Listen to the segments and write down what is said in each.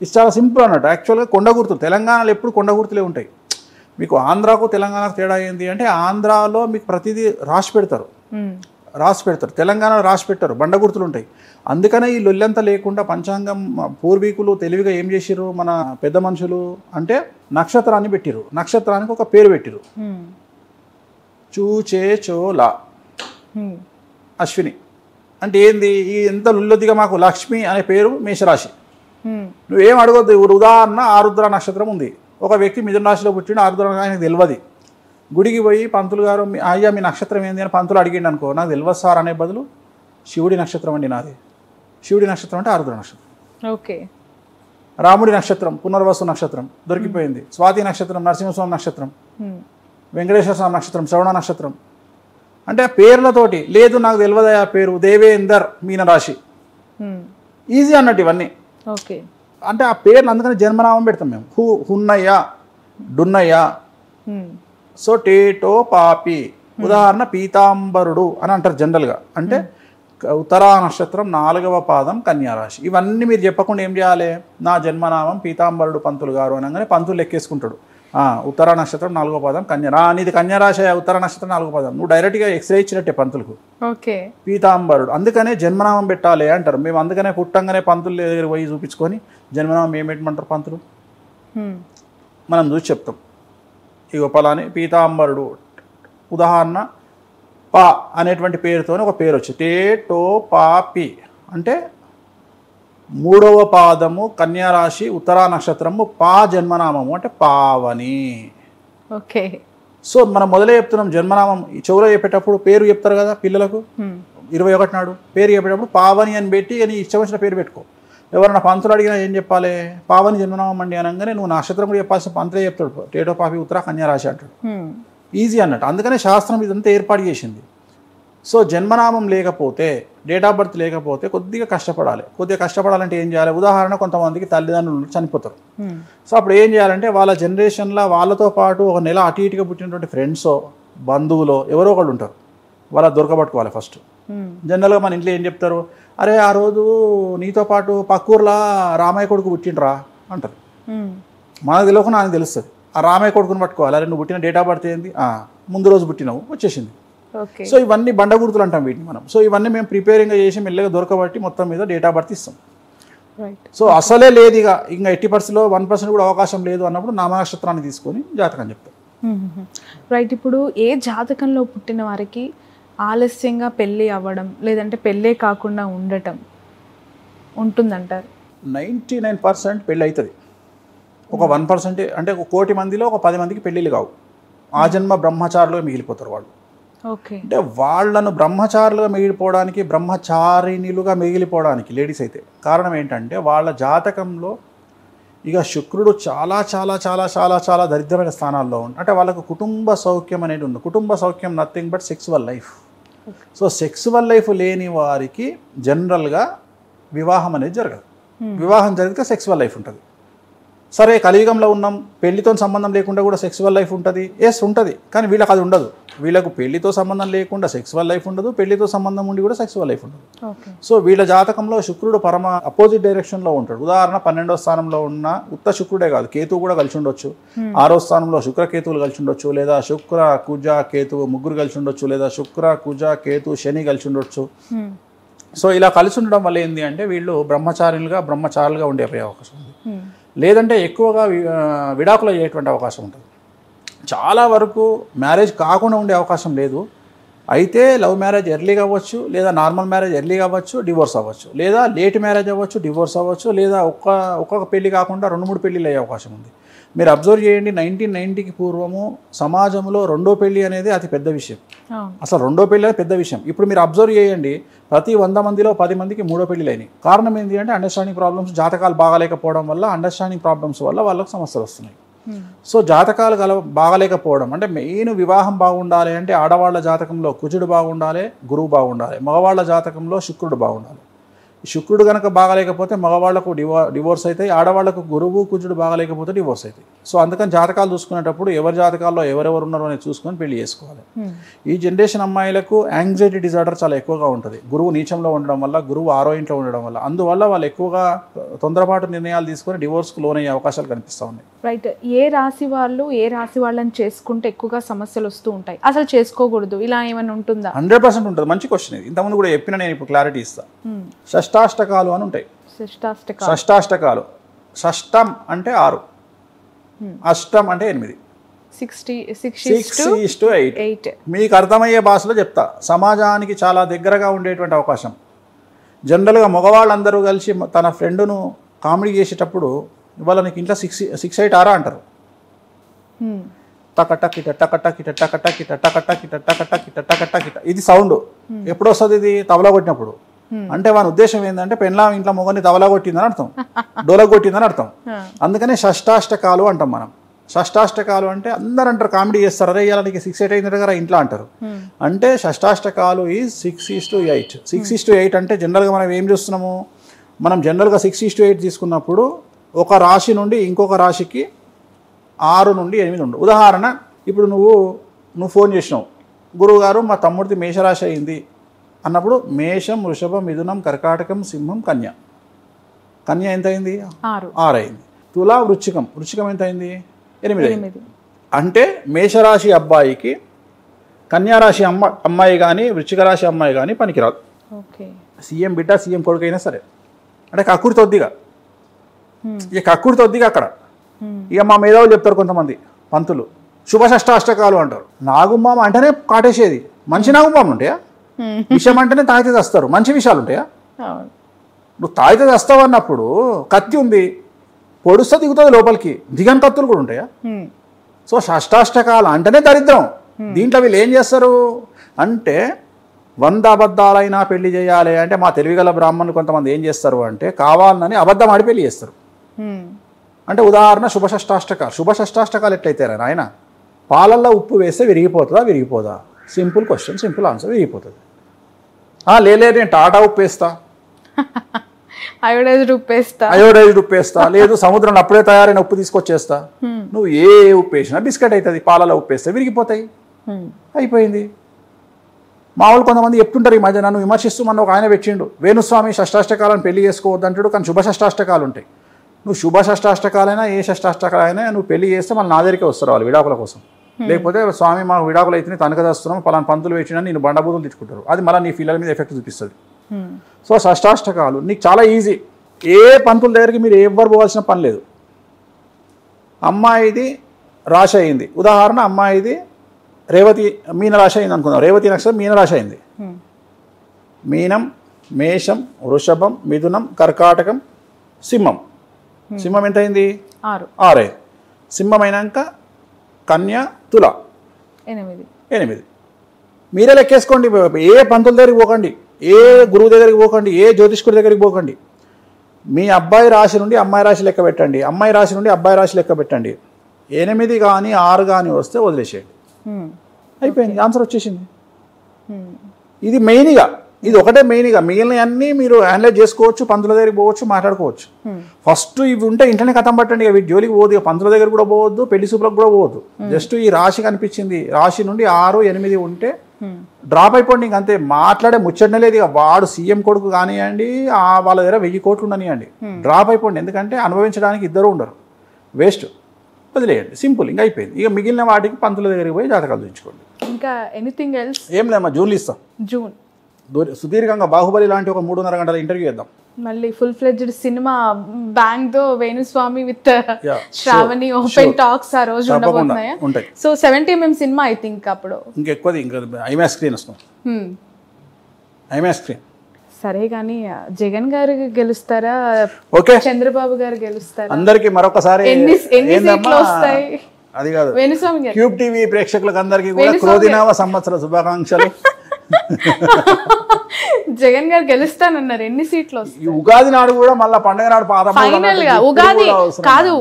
ఇది చాలా సింపుల్ అన్నట్టు. యాక్చువల్గా కొండ గుర్తులు తెలంగాణలో ఎప్పుడు కొండ గుర్తులే ఉంటాయి. మీకు ఆంధ్రాకు తెలంగాణకు తేడా ఏంటి అంటే ఆంధ్రాలో మీకు ప్రతిదీ రాసి పెడతారు, తెలంగాణలో రాసి పెట్టారు, బండ గుర్తులు ఉంటాయి. అందుకనే ఈ లొల్లంతా లేకుండా పంచాంగం పూర్వీకులు తెలివిగా ఏం చేసిర్రు మన పెద్ద మనుషులు అంటే నక్షత్రాన్ని పెట్టిరు, నక్షత్రానికి ఒక పేరు పెట్టిరు. చూచే చోలా అశ్విని అంటే ఏంది ఈ ఎంత లొల్లొద్దిగా మాకు లక్ష్మి అనే పేరు మేషరాశి. నువ్వేం అడగొద్దు. ఉదాహరణ ఆరుద్ర నక్షత్రం ఉంది, ఒక వ్యక్తి మిథున రాశిలో పుట్టిన ఆరుద్ర ఆయనకు తెలియదు. గుడికి పోయి పంతులు గారు అయ్యా మీ నక్షత్రం ఏంది అని పంతులు అడిగిండు అనుకో, నాకు తెలియదు సార్ అనే బదులు శివుడి నక్షత్రం అండి నాది, శివుడి నక్షత్రం అంటే ఆరుద్ర నక్షత్రం. ఓకే. రాముడి నక్షత్రం పునర్వసు నక్షత్రం దొరికిపోయింది, స్వాతి నక్షత్రం నరసింహస్వామి నక్షత్రం, వెంకటేశ్వర స్వామి నక్షత్రం శ్రవణ నక్షత్రం. అంటే పేర్లతోటి లేదు నాకు తెలియదు ఆ పేరు దేవేందర్ మీనరాశి, ఈజీ అన్నట్టు ఇవన్నీ. ఓకే. అంటే ఆ పేర్లు అందుకని జన్మనామం పెడతాం మేము. హున్నయ్య, డున్నయ్య, సో టేటో పాపి. ఉదాహరణ పీతాంబరుడు అని అంటారు జనరల్గా, అంటే ఉత్తరా నక్షత్రం 4వ పాదం కన్యారాశి. ఇవన్నీ మీరు చెప్పకుండా ఏం చేయాలి, నా జన్మనామం పీతాంబరుడు పంతులు గారు అనగానే పంతులు లెక్కేసుకుంటాడు. ఉత్తరా నక్షత్రం 4వ పాదం నీది కన్యారాశి, ఉత్తర నక్షత్రం 4వ పాదం. నువ్వు డైరెక్ట్గా ఎక్స్రే ఇచ్చినట్టే పంతులకు. ఓకే. పీతాంబరుడు అందుకనే జన్మనామం పెట్టాలి అంటారు మేము. అందుకనే పుట్టంగానే పంతులు దగ్గర పోయి చూపించుకొని జన్మనామం ఏం పెట్టమంటారు పంతులు, మనం చూసి చెప్తాం. ఇగో పలాని పీతాంబరుడు. ఉదాహరణ పా అనేటువంటి పేరుతో ఒక పేరు వచ్చి టేటో పాపి అంటే 3వ పాదము కన్యారాశి ఉత్తరా నక్షత్రము పా జన్మనామము అంటే పావని. ఓకే. సో మనం మొదలే చెప్తున్నాం జన్మనామం చెవులో చెప్పేటప్పుడు పేరు చెప్తారు కదా పిల్లలకు 21 నాడు పేరు చెప్పేటప్పుడు పావని అని పెట్టి అని ఇష్టం వచ్చిన పేరు పెట్టుకో. ఎవరైనా పంతులు అడిగినా ఏం చెప్పాలి, పావని జన్మనామం అండి అనగానే నువ్వు నక్షత్రం కూడా చెప్పాల్సిన పంతులే చెప్తాడు, టేటో పాపి ఉత్తరా కన్యారాశి అంటాడు. ఈజీ అన్నట్టు. అందుకనే శాస్త్రం ఇదంతా ఏర్పాటు చేసింది. సో జన్మనామం లేకపోతే డేట్ ఆఫ్ బర్త్ లేకపోతే కొద్దిగా కష్టపడాలంటే ఏం చేయాలి, ఉదాహరణ కొంతమందికి తల్లిదండ్రులు చనిపోతారు. సో అప్పుడు ఏం చేయాలంటే వాళ్ళ జనరేషన్లో వాళ్ళతో పాటు ఒక నెల అటు ఇటుగా పుట్టినటువంటి ఫ్రెండ్సో బంధువులో ఎవరో ఒకళ్ళు ఉంటారు, వాళ్ళ దొరకబట్టుకోవాలి ఫస్ట్. జనరల్గా మన ఇంట్లో ఏం చెప్తారు, అరే ఆ రోజు నీతో పాటు పక్కూర్లా రామయ్య కొడుకు పుట్టిండ్రా అంటారు. మనకు తెలియకుండా నాకు తెలుస్తుంది. ఆ రామయ్య కొడుకుని పట్టుకోవాలి, అరే నువ్వు పుట్టిన డేట్ ఆఫ్ బర్త్ ఏంది, ముందు రోజు పుట్టినావు వచ్చేసింది. సో ఇవన్నీ బండ గుర్తులు అంటాం వీటిని మనం. సో ఇవన్నీ మేము ప్రిపేరింగ్గా చేసి మెల్లగా దొరకబట్టి మొత్తం మీద డేట్ ఆఫ్ బర్త్ ఇస్తాం. సో అసలే లేదు ఇక ఇంకా 80%లో 1% కూడా అవకాశం లేదు అన్నప్పుడు నామనక్షత్రాన్ని తీసుకొని జాతకం చెప్తాం. రైట్. ఇప్పుడు ఏ జాతకంలో పుట్టిన వారికి ఆలస్యంగా పెళ్ళి అవ్వడం లేదంటే పెళ్ళే కాకుండా ఉండటం ఉంటుందంటారు? 99% పెళ్ళి అవుతుంది. ఒక 1% అంటే 1 కోటి మందిలో ఒక 10 మందికి పెళ్ళిళ్ళు కావు. ఆ జన్మ బ్రహ్మచారులుగా మిగిలిపోతారు వాళ్ళు. ఓకే. అంటే వాళ్ళను బ్రహ్మచారులుగా మిగిలిపోవడానికి బ్రహ్మచారిణులుగా మిగిలిపోవడానికి లేడీస్ అయితే కారణం ఏంటంటే వాళ్ళ జాతకంలో ఇక శుక్రుడు చాలా చాలా చాలా చాలా చాలా దరిద్రమైన స్థానాల్లో ఉంది. అంటే వాళ్ళకు కుటుంబ సౌఖ్యం అనేది ఉంది. కుటుంబ సౌఖ్యం nothing but sexual life. So sexual life లేని వారికి జనరల్గా వివాహం అనేది జరగదు. వివాహం జరిగితే సెక్సువల్ లైఫ్ ఉంటుంది. సరే కలియుగంలో ఉన్నాం, పెళ్లితో సంబంధం లేకుండా కూడా సెక్సువల్ లైఫ్ ఉంటుంది. ఎస్ ఉంటుంది, కానీ వీళ్ళకి అది ఉండదు. వీళ్ళకు పెళ్లితో సంబంధం లేకుండా సెక్సువల్ లైఫ్ ఉండదు, పెళ్లితో సంబంధం ఉండి కూడా సెక్సువల్ లైఫ్ ఉండదు. సో వీళ్ళ జాతకంలో శుక్రుడు పరమ అపోజిట్ డైరెక్షన్లో ఉంటాడు. ఉదాహరణ 12వ స్థానంలో ఉన్న ఉత్త శుక్రుడే కాదు, కేతువు కూడా కలిసి ఉండొచ్చు. 6వ స్థానంలో శుక్ర కేతువులు కలిసి ఉండొచ్చు, లేదా శుక్ర కుజ కేతువు ముగ్గురు కలిసి ఉండొచ్చు, లేదా శుక్ర కుజ కేతు శని కలిసి ఉండొచ్చు. సో ఇలా కలిసి ఉండడం వల్ల ఏంటి అంటే వీళ్ళు బ్రహ్మచారులుగా ఉండే అవకాశం ఉంది. లేదంటే ఎక్కువగా విడాకులు అయ్యేటువంటి అవకాశం ఉంటుంది. చాలా వరకు మ్యారేజ్ కాకుండా ఉండే అవకాశం లేదు. అయితే లవ్ మ్యారేజ్ ఎర్లీగా అవ్వచ్చు, లేదా నార్మల్ మ్యారేజ్ ఎర్లీగా అవ్వచ్చు, డివోర్స్ అవ్వచ్చు, లేదా లేట్ మ్యారేజ్ అవ్వచ్చు, డివోర్స్ అవ్వచ్చు, లేదా ఒక్కొక్క పెళ్లి కాకుండా 2-3 పెళ్ళిళ్ళు అయ్యే అవకాశం ఉంది. మీరు అబ్జర్వ్ చేయండి, 1990కి పూర్వము సమాజంలో రెండో పెళ్లి అనేది అతి పెద్ద విషయం. అసలు రెండో పెళ్లి అనేది పెద్ద విషయం. ఇప్పుడు మీరు అబ్జర్వ్ చేయండి, ప్రతి 100 మందిలో 10 మందికి 3వ పెళ్లిలు అయినాయి. కారణం ఏంటి అంటే అండర్స్టాండింగ్ ప్రాబ్లమ్స్, జాతకాలు బాగాలేకపోవడం వల్ల అండర్స్టాండింగ్ ప్రాబ్లమ్స్ వల్ల వాళ్ళకు సమస్యలు వస్తున్నాయి. సో జాతకాలు బాగాలేకపోవడం అంటే మెయిన్ వివాహం బాగుండాలి అంటే ఆడవాళ్ళ జాతకంలో కుజుడు బాగుండాలి, గురువు బాగుండాలి. మగవాళ్ళ జాతకంలో శుక్రుడు బాగుండాలి. శుక్రుడు కనుక బాగాలేకపోతే మగవాళ్లకు డివోర్స్ అవుతాయి, ఆడవాళ్లకు గురువు కుజుడు బాగాలేకపోతే డివోర్స్ అవుతాయి. సో అందుకని జాతకాలు చూసుకునేటప్పుడు ఎవరి జాతకాల్లో ఎవరెవరు ఉన్నారో అనేది చూసుకొని పెళ్లి చేసుకోవాలి. ఈ జనరేషన్ అమ్మాయిలకు యాంగ్జైటీ డిజార్డర్ చాలా ఎక్కువగా ఉంటుంది, గురువు నీచంలో ఉండడం వల్ల, గురువు 6వ ఇంట్లో ఉండడం వల్ల. అందువల్ల వాళ్ళు ఎక్కువగా తొందరపాటు నిర్ణయాలు తీసుకొని డివోర్స్కు లోనయ్యే అవకాశాలు కనిపిస్తూ ఉన్నాయి. రైట్. ఏ రాశి వాళ్ళని చేసుకుంటే ఎక్కువగా సమస్యలు వస్తూ ఉంటాయి, అసలు చేసుకోకూడదు, ఇలా ఏమైనా ఉంటుందా? 100% ఉంటుంది. మంచి క్వశ్చన్ ఇది. ఇంతకుముందు కూడా చెప్పిన, నేను ఇప్పుడు క్లారిటీ ఇస్తాను. షష్టాష్టకాలు అని ఉంటాయి. షష్టాష్టకాలు. షష్టం అంటే 6, అష్టం అంటే 8, 6:8. మీకు అర్థమయ్యే భాషలో చెప్తా. సమాజానికి చాలా దగ్గరగా ఉండేటువంటి అవకాశం. జనరల్గా మగవాళ్ళందరూ కలిసి తన ఫ్రెండ్ను కామెడీ చేసేటప్పుడు ఇవాళ నీకు ఇంట్లో 6-8 ఆరా అంటారు. టకటకిట టకటకిట టకటకిట టకటకిట టకటకిట టకటకిట. ఇది సౌండ్ ఎప్పుడు వస్తుంది? ఇది తబలా కొట్టినప్పుడు. అంటే వాని ఉద్దేశం ఏంటంటే పెళ్ళాం ఇంట్లో మొగని తబలా కొట్టిందని అర్థం, డోల కొట్టిందని అర్థం. అందుకనే షష్టాష్టకాలు అంటాం మనం. షష్టాష్టకాలు అంటే అందరు అంటారు, కామెడీ చేస్తారు, అరే ఇవాళ నీకు 6-8 అయిన దగ్గర ఇంట్లో అంటారు. అంటే షష్టాష్టకాలు ఈ 6:8. 6:8 అంటే జనరల్గా మనం ఏం చూస్తున్నాము? మనం జనరల్గా 6:8 తీసుకున్నప్పుడు ఒక రాశి నుండి ఇంకొక రాశికి 6 నుండి 8 ఉండు. ఉదాహరణ, ఇప్పుడు నువ్వు ఫోన్ చేసినావు, గురువుగారు మా తమ్ముడిది మేషరాశి అయింది అన్నప్పుడు మేషం, వృషభం, మిథునం, కర్కాటకం, సింహం, కన్య. కన్య ఎంత అయింది? 6 అయింది. తులా, వృశ్చికం ఎంత అయింది? 8 అయింది. అంటే మేషరాశి అబ్బాయికి కన్యారాశి అమ్మాయి కానీ వృశ్చిక రాశి అమ్మాయి కానీ పనికిరాదు. సీఎం బిడ్డ సీఎం కొడుకు అయినా సరే. అంటే కక్కుడి తొద్దిగా, ఇక కక్కుడి తొద్దిగా అక్కడ. ఇక మా మేధావులు చెప్తారు కొంతమంది పంతులు, శుభ షష్టాష్టకాలు అంటారు. నాగుమ్మామ అంటేనే కాటేసేది. మంచి నాగుమ్మామ ఉంటాయా? విషయం అంటేనే తాగితే తెస్తారు. మంచి విషయాలు ఉంటాయా? నువ్వు తాగితే తెస్తావు అన్నప్పుడు కత్తి ఉంది, పొడుస్తా దిగుతుంది లోపలికి, దిగని కత్తులు కూడా ఉంటాయా? సో షష్టాష్టకాలు అంటేనే దరిద్రం. దీంట్లో వీళ్ళు ఏం చేస్తారు అంటే 100 అబద్ధాలైనా పెళ్లి చేయాలి అంటే, మా తెలివిగల బ్రాహ్మణులు కొంతమంది ఏం చేస్తారు అంటే కావాలని అబద్ధం ఆడి పెళ్లి చేస్తారు. అంటే ఉదాహరణ శుభ షష్టాష్టకాలు ఎట్లయితే ఆయన పాలల్లో ఉప్పు వేస్తే విరిగిపోదా? సింపుల్ క్వశ్చన్, సింపుల్ ఆన్సర్, విరిగిపోతుంది. లేదు నేను టాటా ఉప్పు వేస్తా, అయోడైజ్డ్ ఉప్పు వేస్తా, లేదు సముద్రంలో అప్పుడే తయారైన ఉప్పు తీసుకొచ్చేస్తా. నువ్వు ఏ ఉప్పు వేసినా బిస్కెట్ అవుతుంది, పాలలో ఉప్పు వేస్తే విరిగిపోతాయి, అయిపోయింది. మామూలు కొంతమంది చెప్తుంటారు ఈ మధ్య నన్ను విమర్శిస్తూ, మన ఒక ఆయన పెట్టిండు, వేణుస్వామి షష్టాష్టకాలను పెళ్లి చేసుకోవద్దు అంటాడు, కానీ శుభ షష్టాష్టకాలు ఉంటాయి. నువ్వు శుభ షష్టాష్టకాలైనా ఏ షష్టాష్టకాలైనా నువ్వు పెళ్లి చేస్తే మళ్ళీ నా దగ్గరికి వస్తారు వాళ్ళు విడాకుల కోసం. లేకపోతే స్వామి మాకు విడాకులు అయితే తనకదస్తున్నాం, పలానా పంతులు వేసినా నేను బండబూతులు తెచ్చుకుంటారు. అది మళ్ళీ నీ పిల్లల మీద ఎఫెక్ట్ చూపిస్తుంది. సో షష్టాష్టకాలు నీకు చాలా ఈజీ. ఏ పంతుల దగ్గరికి మీరు ఎవ్వరు పోవాల్సిన పని లేదు. అమ్మాయిది రాశి అయింది, ఉదాహరణ అమ్మాయిది రేవతి మీన రాశి అయింది అనుకుందాం. రేవతి నక్షత్రం మీన రాశి అయింది. మీనం, మేషం, వృషభం, మిథునం, కర్కాటకం, సింహం. సింహం ఎంత అయింది? 6 అయింది. సింహం అయినాక కన్య, తుల 8. మీరే లెక్కేసుకోండి. ఏ పంతుల దగ్గరికి పోకండి, ఏ గురువు దగ్గరికి పోకండి, ఏ జ్యోతిష్కుడి దగ్గరికి పోకండి. మీ అబ్బాయి రాశి నుండి అమ్మాయి రాశి లెక్క పెట్టండి, అమ్మాయి రాశి నుండి అబ్బాయి రాశి లెక్క పెట్టండి. 8 కానీ 6 కానీ వస్తే వదిలేసేయండి, అయిపోయింది, ఆన్సర్ వచ్చేసింది. ఇది మెయిన్గా, ఇది ఒకటే మెయిన్గా. మిగిలిన అన్నీ మీరు అనలైజ్ చేసుకోవచ్చు, పంతుల దగ్గరికి పోవచ్చు, మాట్లాడుకోవచ్చు. ఫస్ట్ ఇవి ఉంటే ఇంట్లోనే కథం పట్టండి. వీటి జోలికి పోదు, పంతుల దగ్గర కూడా పోవద్దు, పెళ్లి సూపులకు కూడా పోవద్దు. జస్ట్ ఈ రాశి కనిపించింది, రాశి నుండి 6, 8 ఉంటే డ్రాప్ అయిపోండి. ఇంక అంతే, మాట్లాడే ముచ్చటనే లేదు. ఇక వాడు సీఎం కొడుకు కానివ్వండి, వాళ్ళ దగ్గర 1000 కోట్లు ఉండనివ్వండి, డ్రాప్ అయిపోండి. ఎందుకంటే అనుభవించడానికి ఇద్దరు ఉండరు, వేస్ట్, వదిలేయండి, సింపుల్, ఇంకా అయిపోయింది. ఇక మిగిలిన వాటికి పంతుల దగ్గరికి పోయి జాతకాలు చూపించుకోండి. ఇంకా ఎనీథింగ్ ఎల్స్ ఏం లేదమ్మా, జూన్లో ఇస్తాం. జూన్ సుదీర్ఘంగా బాహుబలి లాంటి ఒక 3.5 గంటల ఇంటర్వ్యూ చేద్దాం. మళ్ళీ ఫుల్ ఫ్లెడ్జ్డ్ సినిమా బ్యాంగ్ తో Venuswamy with Shravani open talks ఆ రోజు ఉండబోతున్నాయా? So 70mm cinema I think అప్పుడు ఇంకెక్కువ ఇంకా ఐమాక్స్ స్క్రీన్ వస్తాం. IMAX screen. సరే కానీ జగన్ గారు గెలుస్తారా, ఓకే చంద్రబాబు గారు గెలుస్తారా? అందరికి మరొకసారి ఎన్ని సీట్లు వస్తాయి? అది కాదు, వేణుస్వామి గారు క్యూబ్ టీవీ ప్రేక్షకులకు అందరికీ కూడా క్రోధినామ సంవత్సర శుభాకాంక్షలు. జగన్ గారు గెలుస్తానన్నారు, ఎన్ని సీట్లు వస్తాయి? ఈ ఉగాది నాడు కూడా మళ్ళీ పండుగ నాడు ఫైనల్ గా ఉగాది కాదు,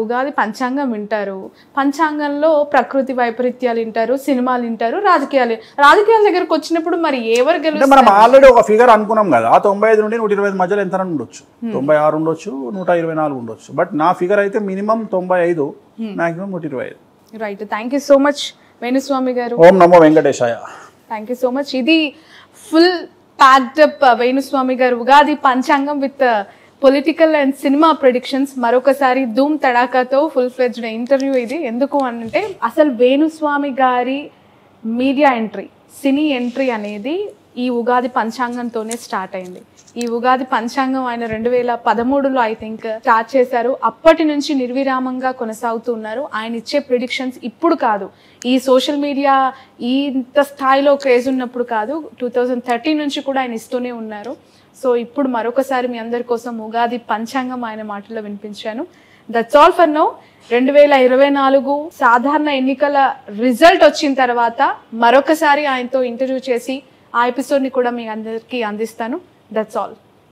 ఉగాది పంచాంగం వింటారు, పంచాంగంలో ప్రకృతి వైపరీత్యాలు వింటారు, సినిమాలు వింటారు, రాజకీయాల దగ్గరకు వచ్చినప్పుడు మరి ఎవరు గెలుస్తారు? మనం ఆల్రెడీ ఒక ఫిగర్ అనుకున్నాం కదా, 95 నుండి 125 మధ్యలో ఎంత ఉండొచ్చు, 96 ఉండొచ్చు, 124 ఉండొచ్చు. బట్ నా ఫిగర్ అయితే minimum 95, maximum 125. Right, thank you so much Venu Swamy గారు. ఓం నమో వెంకటేశాయ. Thank you so much. ఇది ఫుల్ ప్యాక్డ్ అప్ వేణుస్వామి గారు ఉగాది పంచాంగం with political and cinema predictions. మరొకసారి ధూమ్ తడాకాతో ఫుల్ ఫ్లెడ్జ్డ్ ఇంటర్వ్యూ ఇది. ఎందుకు అంటే అసలు వేణుస్వామి గారి మీడియా ఎంట్రీ, సినీ ఎంట్రీ అనేది ఈ ఉగాది పంచాంగంతోనే స్టార్ట్ అయింది. ఈ ఉగాది పంచాంగం ఆయన 2013లో ఐ థింక్ స్టార్ట్ చేశారు. అప్పటి నుంచి నిర్విరామంగా కొనసాగుతున్నారు. ఆయన ఇచ్చే ప్రిడిక్షన్స్ ఇప్పుడు కాదు, ఈ సోషల్ మీడియా ఇంత స్థాయిలో క్రేజ్ ఉన్నప్పుడు కాదు, 2013 నుంచి కూడా ఆయన ఇస్తూనే ఉన్నారు. సో ఇప్పుడు మరొకసారి మీ అందరి కోసం ఉగాది పంచాంగం ఆయన మాటల్లో వినిపించాను. That's all for now. 2024 సాధారణ ఎన్నికల రిజల్ట్ వచ్చిన తర్వాత మరొకసారి ఆయనతో ఇంటర్వ్యూ చేసి ఆ ఎపిసోడ్ని కూడా మీ అందరికీ అందిస్తాను. That's all.